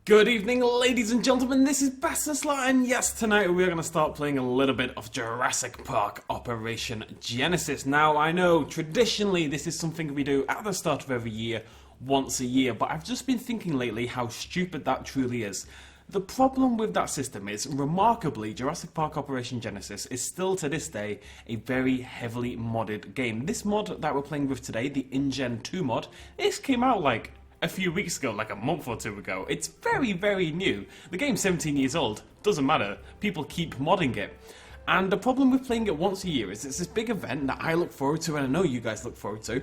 Good evening, ladies and gentlemen, this is BestInSlot, and yes, tonight we're going to start playing a little bit of Jurassic Park Operation Genesis. Now, I know, traditionally, this is something we do at the start of every year, once a year, but I've just been thinking lately how stupid that truly is. The problem with that system is, remarkably, Jurassic Park Operation Genesis is still to this day a very heavily modded game. This mod that we're playing with today, the InGen 2 mod, this came out like a few weeks ago, like a month or two ago. It's very, very new. The game's 17 years old. Doesn't matter. People keep modding it. And the problem with playing it once a year is it's this big event that I look forward to and I know you guys look forward to.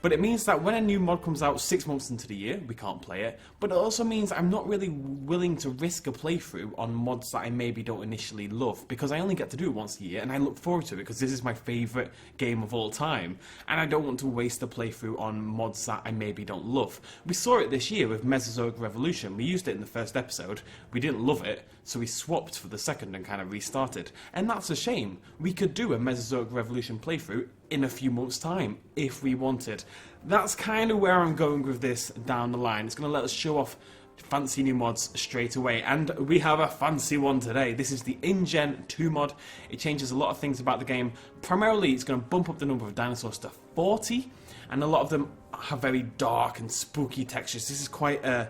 But it means that when a new mod comes out 6 months into the year, we can't play it. But it also means I'm not really willing to risk a playthrough on mods that I maybe don't initially love, because I only get to do it once a year, and I look forward to it because this is my favourite game of all time. And I don't want to waste a playthrough on mods that I maybe don't love. We saw it this year with Mesozoic Revolution. We used it in the first episode. We didn't love it, so we swapped for the second and kind of restarted. And that's a shame. We could do a Mesozoic Revolution playthrough in a few months' time, if we wanted. That's kind of where I'm going with this down the line. It's going to let us show off fancy new mods straight away, and we have a fancy one today. This is the InGen 2 mod. It changes a lot of things about the game. Primarily, it's going to bump up the number of dinosaurs to 40, and a lot of them have very dark and spooky textures. This is quite a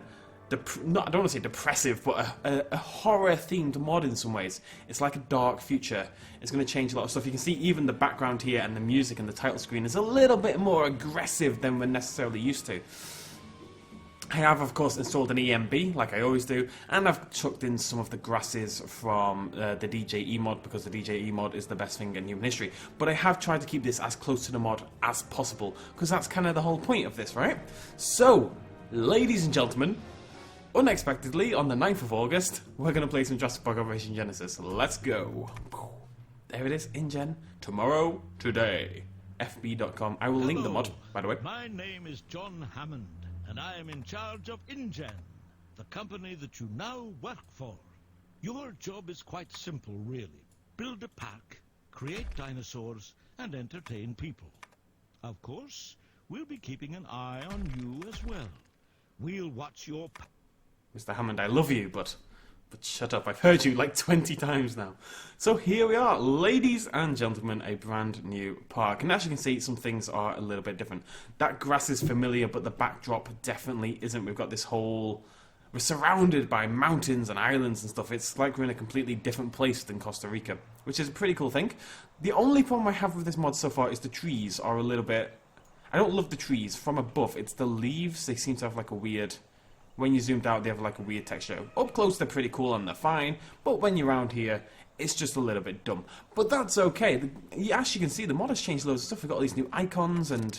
I don't want to say depressive, but a horror-themed mod in some ways. It's like a dark future. It's going to change a lot of stuff. You can see even the background here and the music and the title screen is a little bit more aggressive than we're necessarily used to. I have, of course, installed an EMB, like I always do, and I've chucked in some of the grasses from the DJE mod, because the DJE mod is the best thing in human history. But I have tried to keep this as close to the mod as possible, because that's kind of the whole point of this, right? So, ladies and gentlemen, unexpectedly, on the 9th of August, we're going to play some Jurassic Park Operation Genesis. Let's go. There it is, InGen, tomorrow, today. FB.com. I will link the mod, by the way. My name is John Hammond, and I am in charge of InGen, the company that you now work for. Your job is quite simple, really. Build a pack, create dinosaurs, and entertain people. Of course, we'll be keeping an eye on you as well. We'll watch your Mr. Hammond, I love you, but shut up. I've heard you like 20 times now. So here we are, ladies and gentlemen, a brand new park. And as you can see, some things are a little bit different. That grass is familiar, but the backdrop definitely isn't. We've got this whole... We're surrounded by mountains and islands and stuff. It's like we're in a completely different place than Costa Rica, which is a pretty cool thing. The only problem I have with this mod so far is the trees are a little bit... I don't love the trees. From above, it's the leaves. They seem to have like a weird... When you zoomed out, they have like a weird texture. Up close, they're pretty cool and they're fine. But when you're around here, it's just a little bit dumb. But that's okay. As you can see, the mod has changed loads of stuff. We've got all these new icons and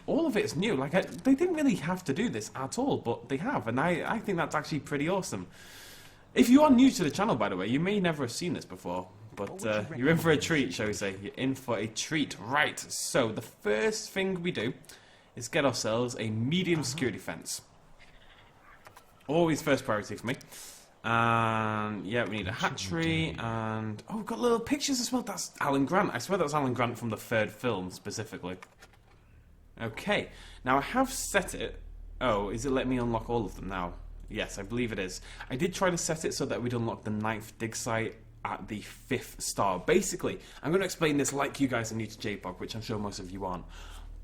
all of it's new. Like, they didn't really have to do this at all, but they have. And I think that's actually pretty awesome. If you are new to the channel, by the way, you may never have seen this before. But you're in for a treat, shall we say. You're in for a treat. Right, so the first thing we do is get ourselves a medium security fence. Always first priority for me. And yeah, we need a hatchery, and oh, we've got little pictures as well. That's Alan Grant. I swear that's Alan Grant from the third film specifically. Okay, now I have set it. Oh, is it letting me unlock all of them now? Yes, I believe it is. I did try to set it so that we'd unlock the 9th dig site at the 5th star. Basically, I'm going to explain this like you guys are new to JPOG, which I'm sure most of you aren't.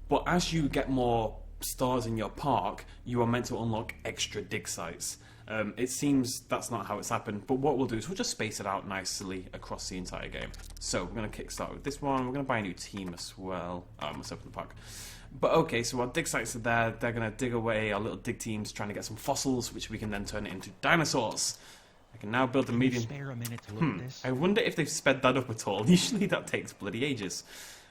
But as you get more stars in your park, you are meant to unlock extra dig sites. It seems that's not how it's happened, but what we'll do is we'll just space it out nicely across the entire game. So we're going to kickstart with this one. We're going to buy a new team as well. Oh, let's open the park. But okay, so our dig sites are there. They're going to dig away our little dig teams, trying to get some fossils, which we can then turn it into dinosaurs. I can now build a medium... Spare a minute to look at this? I wonder if they've sped that up at all. Usually that takes bloody ages.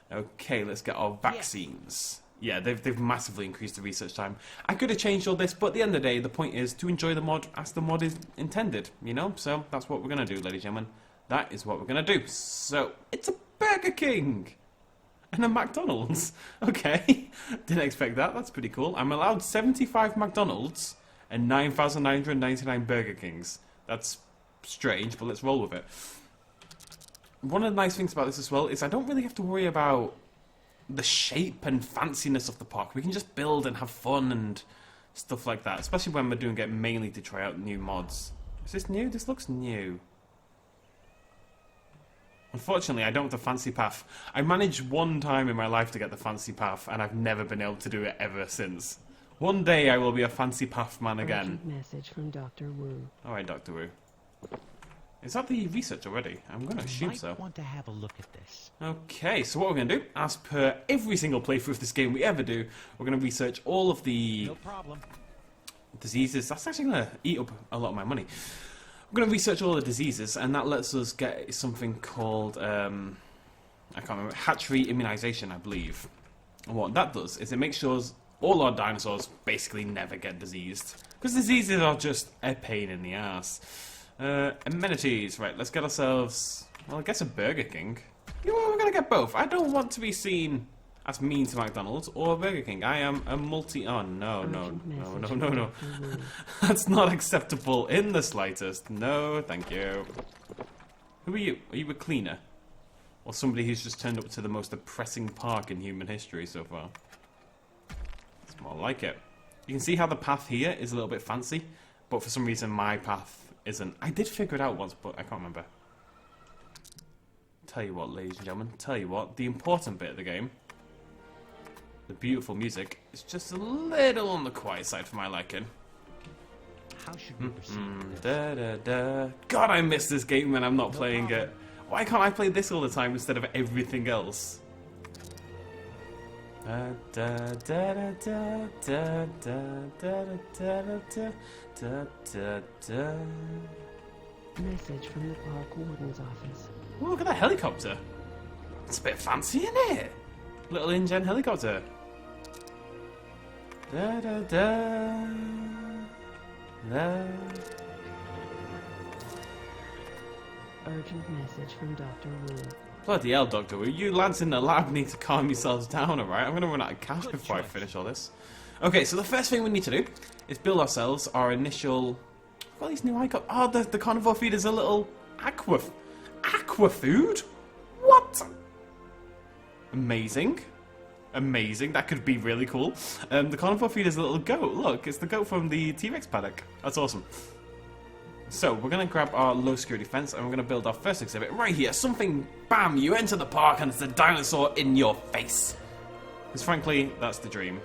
Okay, let's get our vaccines. Yeah, they've massively increased the research time. I could have changed all this, but at the end of the day, the point is to enjoy the mod as the mod is intended, you know? So that's what we're going to do, ladies and gentlemen. That is what we're going to do. So, it's a Burger King! And a McDonald's. Okay, didn't expect that. That's pretty cool. I'm allowed 75 McDonald's and 9,999 Burger Kings. That's strange, but let's roll with it. One of the nice things about this as well is I don't really have to worry about the shape and fanciness of the park. We can just build and have fun and stuff like that. Especially when we're doing it mainly to try out new mods. Is this new? This looks new. Unfortunately, I don't have the fancy path. I managed one time in my life to get the fancy path, and I've never been able to do it ever since. One day I will be a fancy path man again. Message from Dr. Wu. Alright, Dr. Wu. Is that the research already? I'm going to assume so. Want to have a look at this. Okay, so what we're going to do, as per every single playthrough of this game we ever do, we're going to research all of the No problem. diseases. That's actually going to eat up a lot of my money. We're going to research all the diseases, and that lets us get something called, I can't remember, hatchery immunization, I believe. And what that does is it makes sure all our dinosaurs basically never get diseased. Because diseases are just a pain in the ass. Amenities, right, let's get ourselves, well, I guess a Burger King. You know what, we're going to get both. I don't want to be seen as mean to McDonald's or Burger King. I am a oh, no. That's not acceptable in the slightest. No, thank you. Who are you? Are you a cleaner? Or somebody who's just turned up to the most depressing park in human history so far? It's more like it. You can see how the path here is a little bit fancy, but for some reason my path isn't. I did figure it out once, but I can't remember. Tell you what, ladies and gentlemen, tell you what, the important bit of the game, the beautiful music, is just a little on the quiet side for my liking. How should we proceed? Da, da, da. God, I miss this game when I'm not playing it. Why can't I play this all the time instead of everything else? Da, da, da, da, da, da, da, da, da, da, da, da. Message from the park warden's office. Oh, look at that helicopter. It's a bit fancy, isn't it? Little InGen helicopter. Da da da. Da. Urgent message from Dr. Wu. Bloody hell, Doctor Wu. You lads in the lab need to calm yourselves down, alright? I'm going to run out of cash Good before I choice. finish all this. Okay, so the first thing we need to do is build ourselves our initial... What are these new icons? Oh, the carnivore feed is a little aqua food? What? Amazing. Amazing. That could be really cool. The carnivore feed is a little goat. Look, it's the goat from the T-Rex paddock. That's awesome. So, we're going to grab our low security fence and we're going to build our first exhibit right here. Something, bam, you enter the park and it's a dinosaur in your face. Because frankly, that's the dream.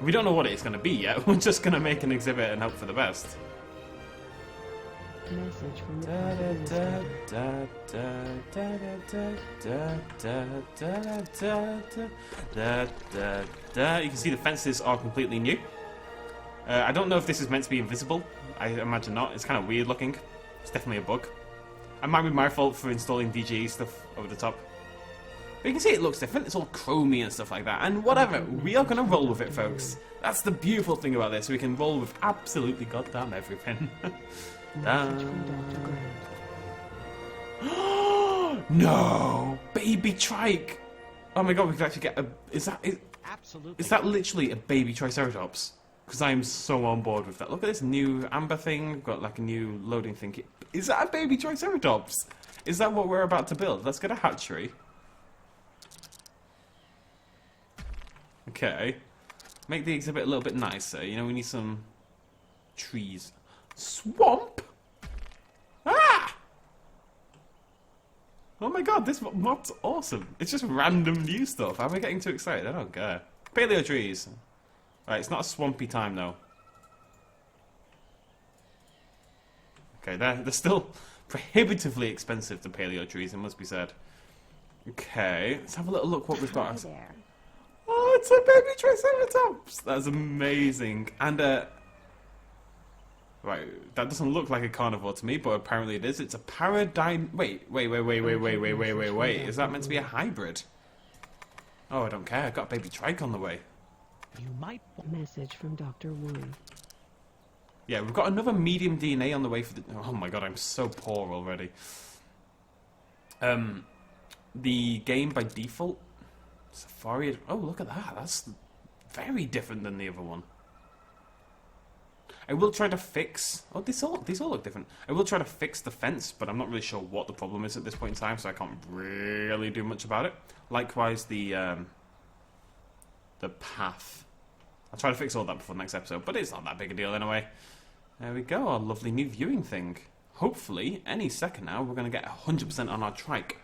We don't know what it's going to be yet. We're just going to make an exhibit and hope for the best. Message from the Da park administrator. You can see the fences are completely new. I don't know if this is meant to be invisible. I imagine not. It's kind of weird looking. It's definitely a bug. It might be my fault for installing DGE stuff over the top. But you can see it looks different. It's all chromey and stuff like that. And whatever, we are going to roll with it, folks. That's the beautiful thing about this. We can roll with absolutely goddamn everything. Message from Dr. Grant. No! Baby trike! Oh my god, we could actually get a... Absolutely. Is that literally a baby Triceratops? Because I'm so on board with that. Look at this new amber thing. We've got like a new loading thing. Is that a baby Triceratops? Is that what we're about to build? Let's get a hatchery. Okay. Make the exhibit a little bit nicer. You know, we need some trees. Swamp? Ah! Oh my god, this mod's awesome. It's just random new stuff. Am I getting too excited? I don't care. Paleo trees. Right, it's not a swampy time though. Okay, they're still prohibitively expensive, the paleo trees, it must be said. Okay, let's have a little look what we've got. There. Oh, it's a baby Triceratops! That's amazing. And, right, that doesn't look like a carnivore to me, but apparently it is. It's a paradigm... Wait. Is that meant to be a hybrid? Oh, I don't care. I've got a baby trike on the way. You might Message from Dr. Wu. Yeah, we've got another medium DNA on the way for the... Oh my god, I'm so poor already. The game by default... Safari... Oh, look at that. That's very different than the other one. I will try to fix... Oh, these all look different. I will try to fix the fence, but I'm not really sure what the problem is at this point in time, so I can't really do much about it. Likewise, the path. I'll try to fix all that before the next episode, but it's not that big a deal anyway. There we go, our lovely new viewing thing. Hopefully, any second now, we're going to get 100% on our trike.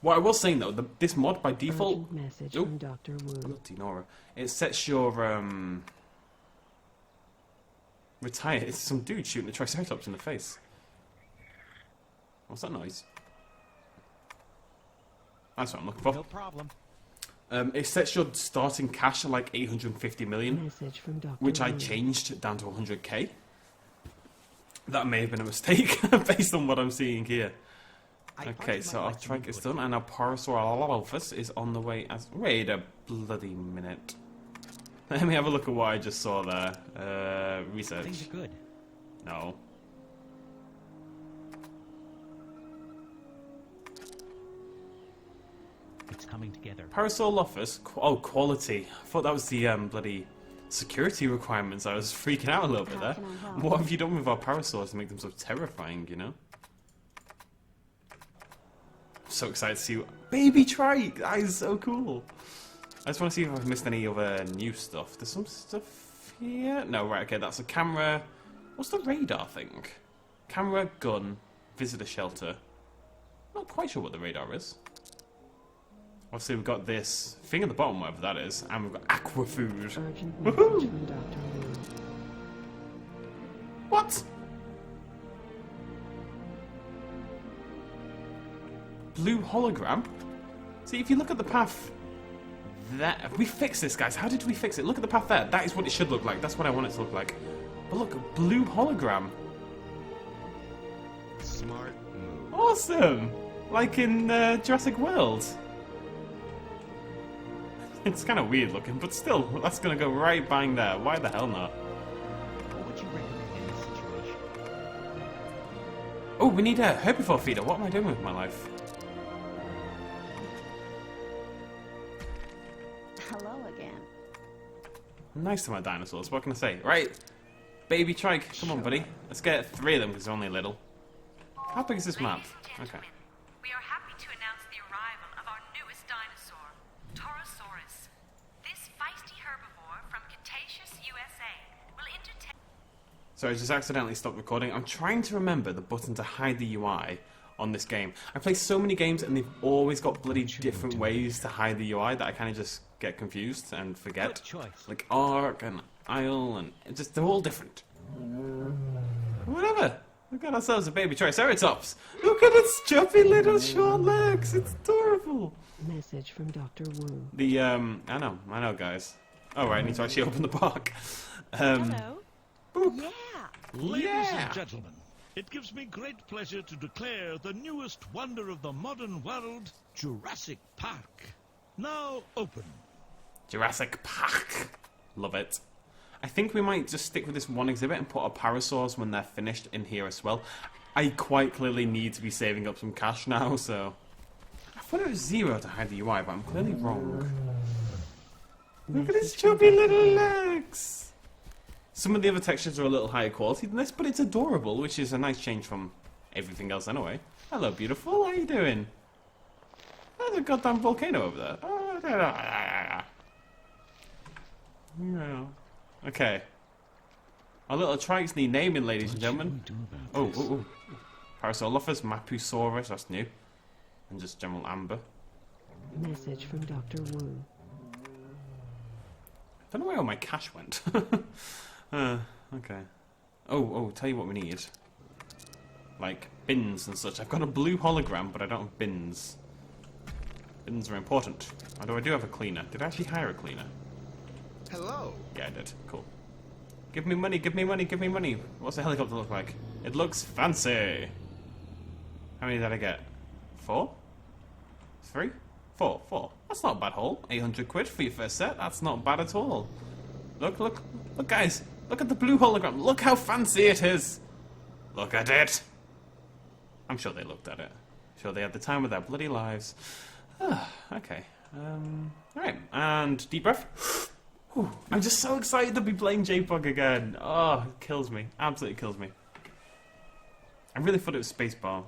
What I was saying though, this mod by default... Urgent message from Dr. Wu. Bloody Nora. It sets your, retire. It's some dude shooting a Triceratops in the face. What's that noise? That's what I'm looking for. No problem. It sets your starting cash at like 850 million, Message from Dr. which I Wu. changed down to 100k. That may have been a mistake based on what I'm seeing here. Okay, so our trike is done, and our Parasaurolophus is on the way as... Wait a bloody minute. Let me have a look at what I just saw there. Research. Things are good. No. It's coming together. Parasaurolophus? Oh, quality. I thought that was the bloody security requirements. I was freaking out a little bit there. What have you done with our parasaurs to make them so terrifying, you know? I'm so excited to see baby trike. That is so cool. I just want to see if I've missed any other new stuff. There's some stuff here. No, right, okay, that's a camera. What's the radar thing? Camera, gun, visitor shelter. Not quite sure what the radar is. Obviously, we've got this thing at the bottom, whatever that is, and we've got aqua food. Urgent message Woohoo! from Dr. Wu. What? Blue hologram? See, if you look at the path there... We fixed this, guys. How did we fix it? Look at the path there. That is what it should look like. That's what I want it to look like. But look, a blue hologram. Smart move. Awesome! Like in Jurassic World. It's kind of weird looking, but still, that's going to go right bang there. Why the hell not? What would you recommend in this situation? Oh, we need a herbivore feeder. What am I doing with my life? Hello again. Nice to my dinosaurs, what can I say? Right, baby trike, come on buddy. Let's get 3 of them because they're only little. How big is this map? Okay. We are happy to announce the arrival of our newest dinosaur, Tyrannosaurus. This feisty herbivore from Cretaceous, USA will entertain... So I just accidentally stopped recording. I'm trying to remember the button to hide the UI on this game. I play so many games and they've always got bloody different ways to hide the UI that I kind of just get confused and forget. Good choice. Like arc and aisle and they're all different. Whatever. We got ourselves a baby Triceratops. Look at its chubby little short legs. It's adorable. Message from Dr. Wu. The I know, guys. Oh right, I need to actually open the park. Hello. Boop. Yeah. Ladies Yeah. and gentlemen, it gives me great pleasure to declare the newest wonder of the modern world, Jurassic Park, now open. Jurassic Park. Love it. I think we might just stick with this one exhibit and put our parasaurs when they're finished in here as well. I quite clearly need to be saving up some cash now, so... I thought it was 0 to hide the UI, but I'm clearly wrong. Look at his chubby little legs! Some of the other textures are a little higher quality than this, but it's adorable, which is a nice change from everything else anyway. Hello, beautiful. How you doing? There's a goddamn volcano over there. Yeah. Okay. Our little trikes need naming, ladies and gentlemen. Oh. Parasaurolophus, Mapusaurus, that's new. And just general amber. Message from Dr. Wu. I don't know where all my cash went. Okay. Oh, tell you what we need. Like, bins and such. I've got a blue hologram, but I don't have bins. Bins are important. Although I do have a cleaner. Did I actually hire a cleaner? Hello. Yeah, I did. Cool. Give me money, give me money, give me money. What's the helicopter look like? It looks fancy. How many did I get? 4? 3? 4. That's not a bad haul. 800 quid for your first set. That's not bad at all. Look, guys. Look at the blue hologram. Look how fancy it is. Look at it. I'm sure they looked at it. Sure they had the time of their bloody lives. Okay. Alright. And deep breath. Whew. I'm just so excited to be playing JPOG again. Oh, it kills me. Absolutely kills me. I really thought it was spacebar.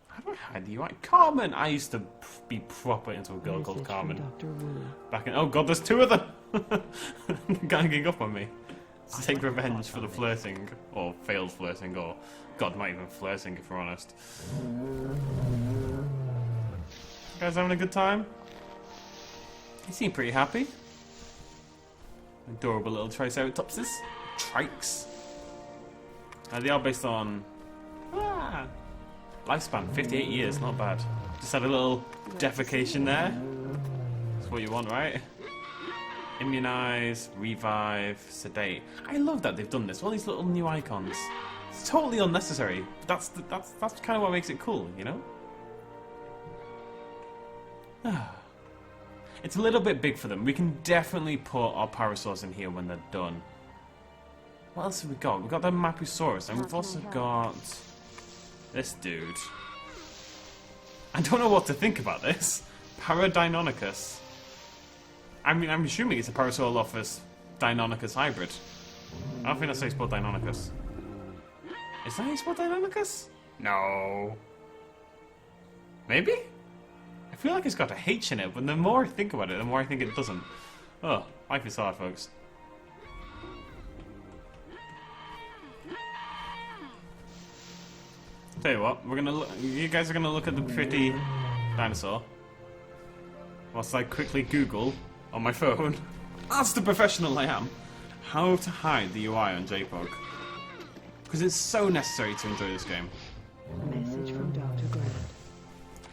How do I hide the UI? Carmen! I used to be proper into a girl called Message from Carmen. Dr. Wu. Back in... Oh god, there's 2 of them! Ganging up on me. To take revenge for the flirting, or failed flirting, or God, not even flirting if we're honest. You guys having a good time? You seem pretty happy. Adorable little Triceratopses. Trikes. They are based on lifespan, 58 years, not bad. Just had a little defecation there. That's what you want, right? Immunize, revive, sedate. I love that they've done this. All these little new icons. It's totally unnecessary. But that's kind of what makes it cool, you know? It's a little bit big for them. We can definitely put our parasaurs in here when they're done. What else have we got? We've got the Mapusaurus, and we've also got this dude. I don't know what to think about this. Paradeinonychus. I mean, I'm assuming it's a Parasaurolophus Deinonychus hybrid. I don't think that's how you spell Deinonychus. Is that how you spell Deinonychus? No. Maybe? I feel like it's got a H in it, but the more I think about it, the more I think it doesn't. Oh, life is hard, folks. Tell you what, we're gonna you guys are gonna look at the pretty dinosaur whilst I quickly Google on my phone, as the professional I am, how to hide the UI on JPOG. Because it's so necessary to enjoy this game. Message from Dr. Grant.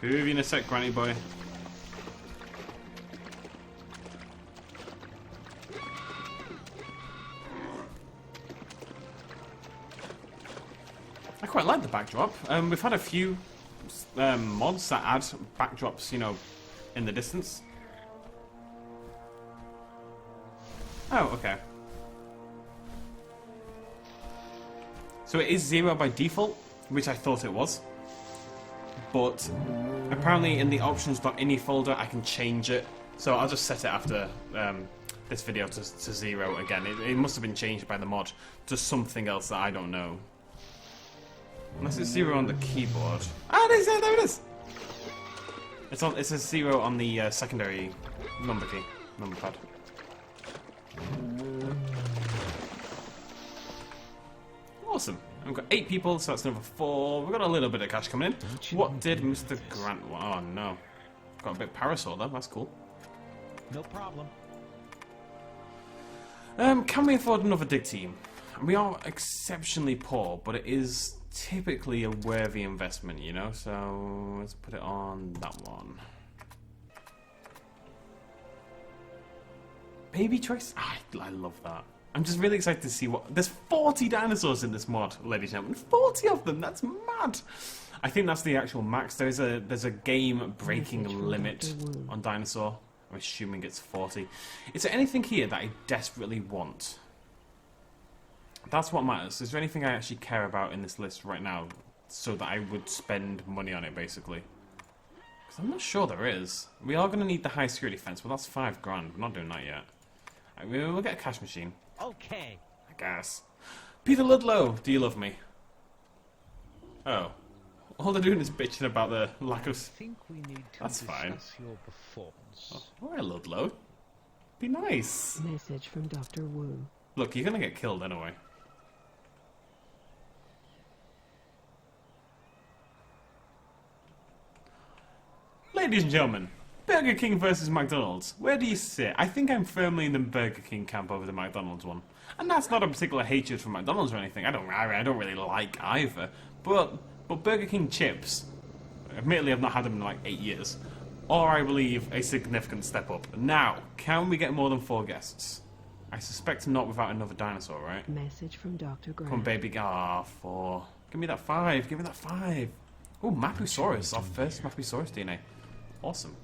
Who have you in a sec, Granny boy? I quite like the backdrop. We've had a few mods that add backdrops, you know, in the distance. Oh, okay. So it is 0 by default, which I thought it was. But apparently in the options.ini folder I can change it. So I'll just set it after this video to 0 again. It must have been changed by the mod to something else that I don't know. Unless it's 0 on the keyboard. Ah, there it is! It says 0 on the secondary number pad. Awesome. We've got 8 people, so that's another 4. We've got a little bit of cash coming in. What did Mr. Grant want? Oh no. Got a bit of parasaur though, that's cool. No problem. Can we afford another dig team? We are exceptionally poor, but it is typically a worthy investment, you know? So let's put it on that one. Baby choice? I love that. I'm just really excited to see what... There's 40 dinosaurs in this mod, ladies and gentlemen. 40 of them! That's mad! I think that's the actual max. There's a game-breaking limit on dinosaur. I'm assuming it's 40. Is there anything here that I desperately want? That's what matters. Is there anything I actually care about in this list right now so that I would spend money on it, basically? Because I'm not sure there is. We are going to need the high security fence, but that's $5 grand. We're not doing that yet. We'll get a cash machine. Okay. I guess. Peter Ludlow, do you love me? Oh. All they're doing is bitching about the lack of... I think we need to That's fine. discuss your performance. Oh, alright, Ludlow. Be nice. Message from Dr. Wu. Look, you're going to get killed anyway. Ladies and gentlemen, Burger King versus McDonald's. Where do you sit? I think I'm firmly in the Burger King camp over the McDonald's one. And that's not a particular hatred for McDonald's or anything. I don't really like either. But Burger King chips, admittedly I've not had them in like 8 years, are, I believe, a significant step up. Now, can we get more than 4 guests? I suspect not without another dinosaur, right? Message from Dr. Grant. Come on, baby. Ah, 4. Give me that 5. Give me that 5. Oh, Mapusaurus. Our first Mapusaurus DNA. Awesome.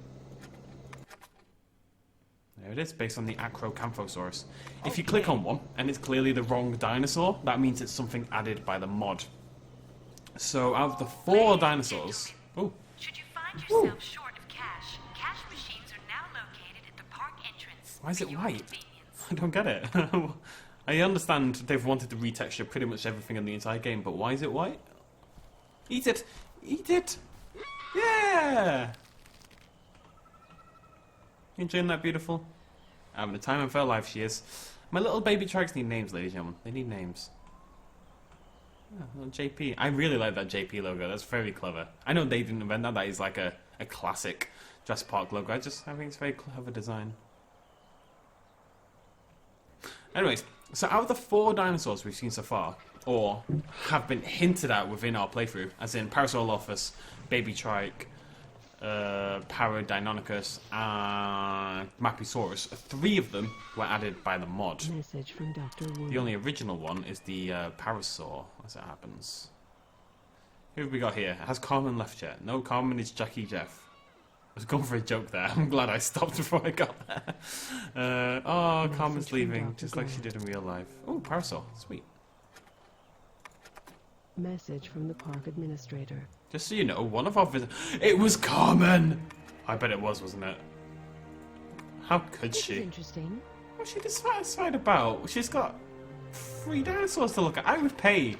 There it is, based on the Acrocanthosaurus. If you click on one, and it's clearly the wrong dinosaur, that means it's something added by the mod. So, out of the 4 dinosaurs... Oh. Should you find yourself short of cash, cash machines are now located at the park entrance. Why is it for your white? convenience. I don't get it. I understand they've wanted to retexture pretty much everything in the entire game, but why is it white? Eat it! Eat it! Yeah! You enjoying that, beautiful? Having the time of her life, she is. My little baby trikes need names, ladies and gentlemen. They need names. Oh, JP. I really like that JP logo. That's very clever. I know they didn't invent that. That is like a classic Jurassic Park logo. I think it's a very clever design. Anyways, so out of the 4 dinosaurs we've seen so far, or have been hinted at within our playthrough, as in Parasaurolophus, Baby Trike, Parodeinonychus, and Mapusaurus, 3 of them were added by the mod. Message from Dr. Wu. The only original one is the Parasaur, as it happens. Who have we got here? Has Carmen left yet? No, Carmen is Jackie Jeff. I was going for a joke there. I'm glad I stopped before I got there. Oh, Carmen's leaving, just like she did in real life. Oh, Parasaur. Sweet. Message from the park administrator. Just so you know, one of our it was Carmen! I bet it was, wasn't it? How could This is she? interesting. Well, she dissatisfied about. She's got 3 dinosaurs to look at. I would pay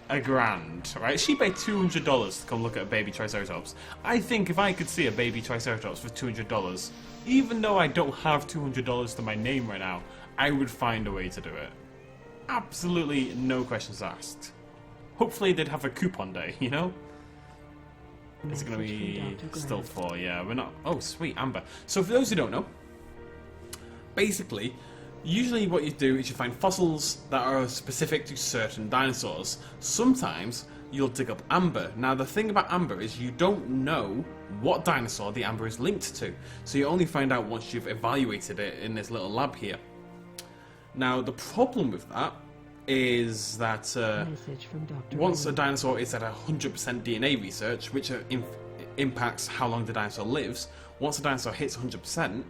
$1,000, right? She paid $200 to come look at a baby Triceratops. I think if I could see a baby Triceratops for $200, even though I don't have $200 to my name right now, I would find a way to do it. Absolutely no questions asked. Hopefully they'd have a coupon day, you know? Is it going to be still 4? Yeah, we're not... Oh, sweet, Amber. So for those who don't know, basically, usually what you do is you find fossils that are specific to certain dinosaurs. Sometimes you'll dig up amber. Now the thing about amber is you don't know what dinosaur the amber is linked to. So you only find out once you've evaluated it in this little lab here. Now the problem with that is that Message from Dr. once Wu. a dinosaur is at 100% DNA research, which impacts how long the dinosaur lives, once a dinosaur hits 100%,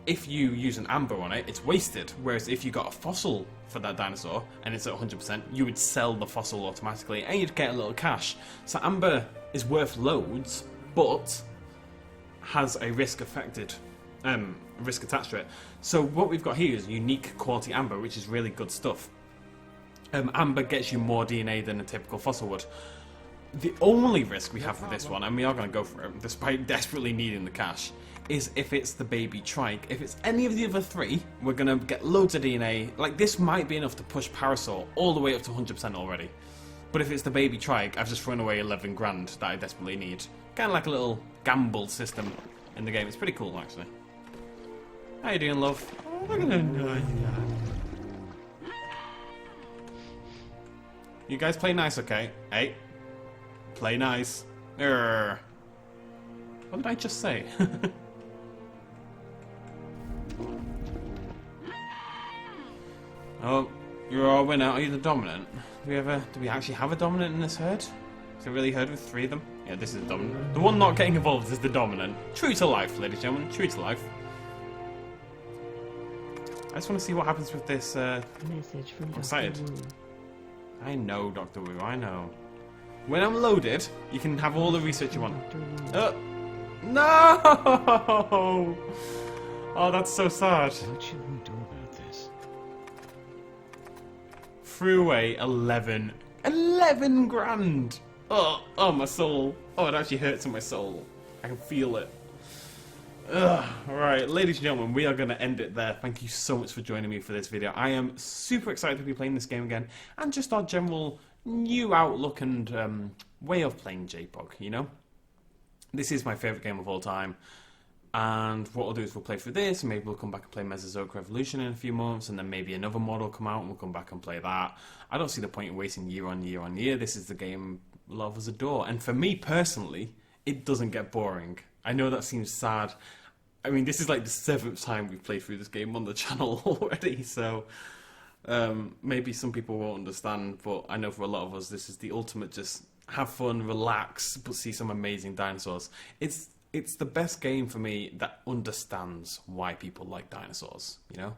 if you use an amber on it, it's wasted. Whereas if you got a fossil for that dinosaur and it's at 100%, you would sell the fossil automatically and you'd get a little cash. So amber is worth loads, but has a risk attached to it. So what we've got here is unique quality amber, which is really good stuff. Amber gets you more DNA than a typical fossil would. The only risk we have with this one, and we are going to go for it, despite desperately needing the cash, is if it's the baby trike. If it's any of the other 3, we're going to get loads of DNA. Like, this might be enough to push Parasaur all the way up to 100% already. But if it's the baby trike, I've just thrown away $11,000 that I desperately need. Kind of like a little gamble system in the game. It's pretty cool, actually. How you doing, love? Oh, look at him. You guys play nice, okay? Hey. Play nice. What did I just say? Oh, you're our winner. Are you the dominant? Do we actually have a dominant in this herd? Is it really a herd with 3 of them? Yeah, this is the dominant. The one not getting involved is the dominant. True to life, ladies and gentlemen. True to life. I just want to see what happens with this. Message from I'm Dr. excited. Wu. I know, Dr. Wu, I know. When I'm loaded, you can have all the research you want. Dr. Wu. No! Oh, that's so sad. What should we do about this? Threw away 11 grand! Oh, my soul. Oh, it actually hurts in my soul. I can feel it. Alright, ladies and gentlemen, we are going to end it there. Thank you so much for joining me for this video. I am super excited to be playing this game again, and just our general new outlook and way of playing JPOG, you know? This is my favourite game of all time, and what we'll do is we'll play through this, and maybe we'll come back and play Mesozoic Revolution in a few months, and then maybe another mod will come out, and we'll come back and play that. I don't see the point in wasting year on year on year. This is the game a lot of us adore, and for me personally, it doesn't get boring. I know that seems sad. I mean, this is like the 7th time we've played through this game on the channel already, so maybe some people won't understand, but I know for a lot of us, this is the ultimate just have fun, relax, but see some amazing dinosaurs. It's the best game for me that understands why people like dinosaurs, you know?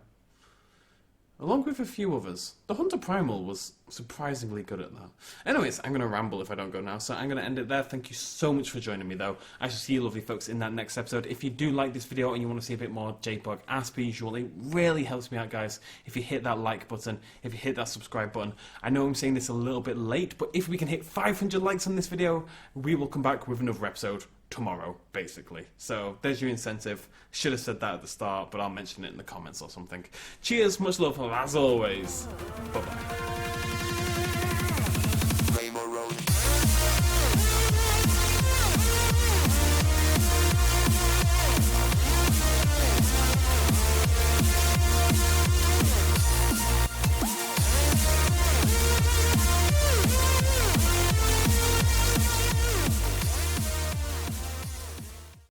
Along with a few others. The Hunter Primal was surprisingly good at that. Anyways, I'm going to ramble if I don't go now, so I'm going to end it there. Thank you so much for joining me, though. I shall see you lovely folks in that next episode. If you do like this video and you want to see a bit more JPOG, as per usual, it really helps me out, guys, if you hit that like button, if you hit that subscribe button. I know I'm saying this a little bit late, but if we can hit 500 likes on this video, we will come back with another episode tomorrow, basically. So there's your incentive. Should have said that at the start, but I'll mention it in the comments or something. Cheers, much love, as always. Bye-bye.